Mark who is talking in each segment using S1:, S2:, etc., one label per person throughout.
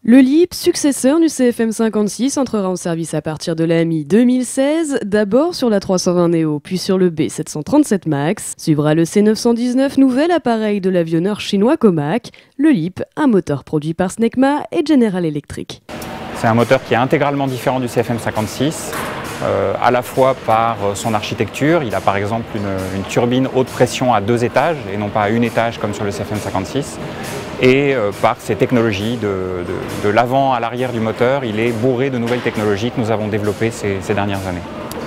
S1: Le LEAP, successeur du CFM56, entrera en service à partir de la mi-2016, d'abord sur la 320 Neo, puis sur le B737 MAX. Suivra le C919, nouvel appareil de l'avionneur chinois Comac. Le LEAP, un moteur produit par Snecma et General Electric.
S2: C'est un moteur qui est intégralement différent du CFM56, à la fois par son architecture. Il a par exemple une turbine haute pression à 2 étages et non pas à 1 étage comme sur le CFM56. Et par ses technologies, de l'avant à l'arrière du moteur, il est bourré de nouvelles technologies que nous avons développées ces dernières années.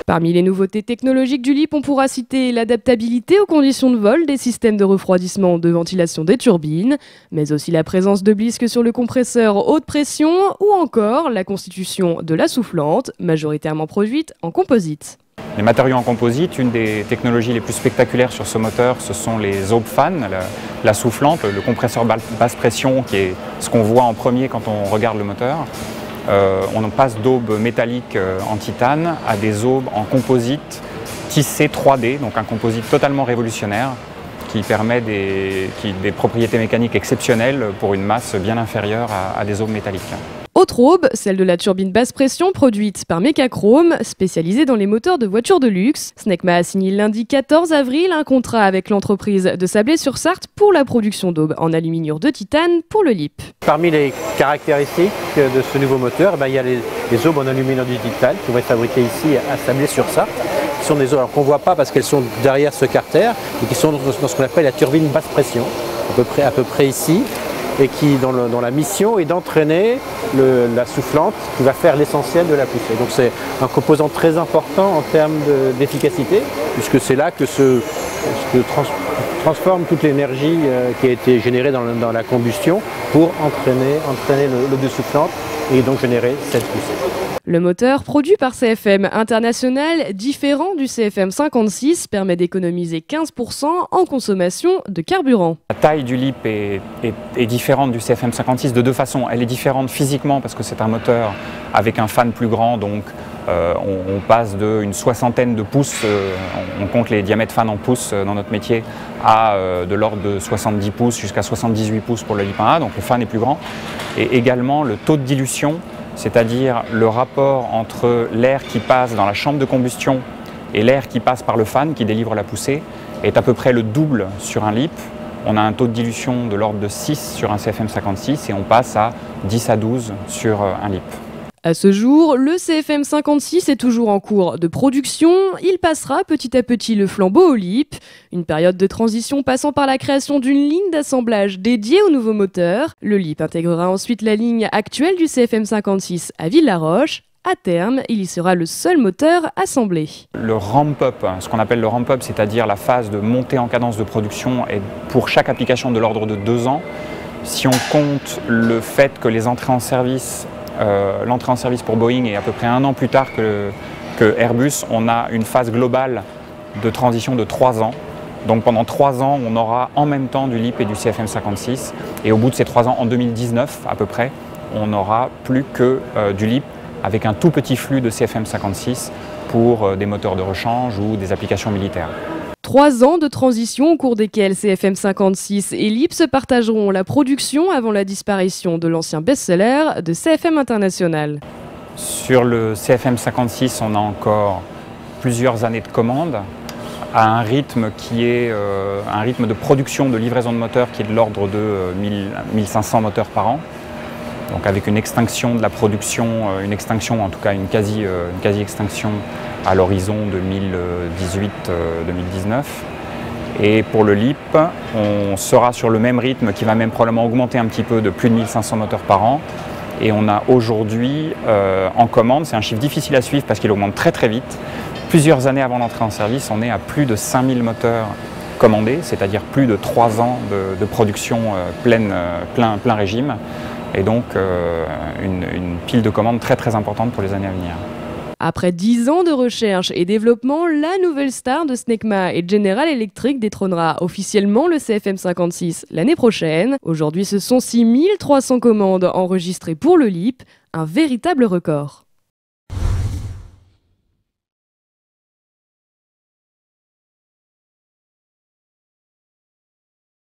S1: Parmi les nouveautés technologiques du LEAP, on pourra citer l'adaptabilité aux conditions de vol des systèmes de refroidissement de ventilation des turbines, mais aussi la présence de blisques sur le compresseur haute pression ou encore la constitution de la soufflante, majoritairement produite en composite.
S2: Les matériaux en composite, une des technologies les plus spectaculaires sur ce moteur, ce sont les aubes fan, la soufflante, le compresseur basse pression qui est ce qu'on voit en premier quand on regarde le moteur. On passe d'aubes métalliques en titane à des aubes en composite tissé 3D, donc un composite totalement révolutionnaire qui permet des propriétés mécaniques exceptionnelles pour une masse bien inférieure à des aubes métalliques.
S1: Autre aube, celle de la turbine basse pression produite par Mecachrome, spécialisée dans les moteurs de voitures de luxe. Snecma a signé lundi 14 avril un contrat avec l'entreprise de Sablé-sur-Sarthe pour la production d'aubes en aluminium de titane pour le LEAP.
S3: Parmi les caractéristiques de ce nouveau moteur, il y a les aubes en aluminium de titane qui vont être fabriquées ici à Sablé-sur-Sarthe. Ce sont des aubes qu'on ne voit pas parce qu'elles sont derrière ce carter et qui sont dans ce qu'on appelle la turbine basse pression, à peu près ici, et qui, dont la mission est d'entraîner la soufflante qui va faire l'essentiel de la poussée. Donc c'est un composant très important en termes d'efficacité, puisque c'est là que se transforme toute l'énergie qui a été générée dans la combustion pour entraîner l'eau de soufflante et donc générer cette poussée.
S1: Le moteur, produit par CFM International, différent du CFM56, permet d'économiser 15% en consommation de carburant.
S2: La taille du LEAP est différente du CFM56 de 2 façons. Elle est différente physiquement parce que c'est un moteur avec un fan plus grand, donc on passe d'une 60aine de pouces, on compte les diamètres fan en pouces dans notre métier, à de l'ordre de 70 pouces jusqu'à 78 pouces pour le LEAP 1A, donc le fan est plus grand. Et également le taux de dilution, c'est-à-dire le rapport entre l'air qui passe dans la chambre de combustion et l'air qui passe par le fan qui délivre la poussée, est à peu près le double sur un LEAP. On a un taux de dilution de l'ordre de 6 sur un CFM56 et on passe à 10 à 12 sur un LEAP.
S1: À ce jour, le CFM56 est toujours en cours de production. Il passera petit à petit le flambeau au LEAP. Une période de transition passant par la création d'une ligne d'assemblage dédiée au nouveau moteur. Le LEAP intégrera ensuite la ligne actuelle du CFM56 à Villaroche. À terme, il y sera le seul moteur assemblé.
S2: Le ramp-up, ce qu'on appelle le ramp-up, c'est-à-dire la phase de montée en cadence de production, est pour chaque application de l'ordre de 2 ans. Si on compte le fait que les entrées en service l'entrée en service pour Boeing est à peu près 1 an plus tard que Airbus, on a une phase globale de transition de 3 ans. Donc pendant 3 ans, on aura en même temps du LEAP et du CFM56. Et au bout de ces 3 ans, en 2019 à peu près, on n'aura plus que du LEAP avec un tout petit flux de CFM56 pour des moteurs de rechange ou des applications militaires.
S1: 3 ans de transition au cours desquels CFM56 et LEAP se partageront la production avant la disparition de l'ancien best-seller de CFM International.
S2: Sur le CFM56, on a encore plusieurs années de commande à un rythme qui est un rythme de production de livraison de moteurs qui est de l'ordre de 1500 moteurs par an. Donc avec une extinction de la production, une extinction, en tout cas une quasi-extinction à l'horizon 2018-2019. Et pour le LEAP, on sera sur le même rythme qui va même probablement augmenter un petit peu de plus de 1500 moteurs par an. Et on a aujourd'hui en commande, c'est un chiffre difficile à suivre parce qu'il augmente très très vite. Plusieurs années avant l'entrée en service, on est à plus de 5000 moteurs commandés, c'est-à-dire plus de 3 ans de production plein régime. Et donc une pile de commandes très très importante pour les années à venir.
S1: Après 10 ans de recherche et développement, la nouvelle star de Snecma et General Electric détrônera officiellement le CFM56 l'année prochaine. Aujourd'hui, ce sont 6300 commandes enregistrées pour le LEAP, un véritable record.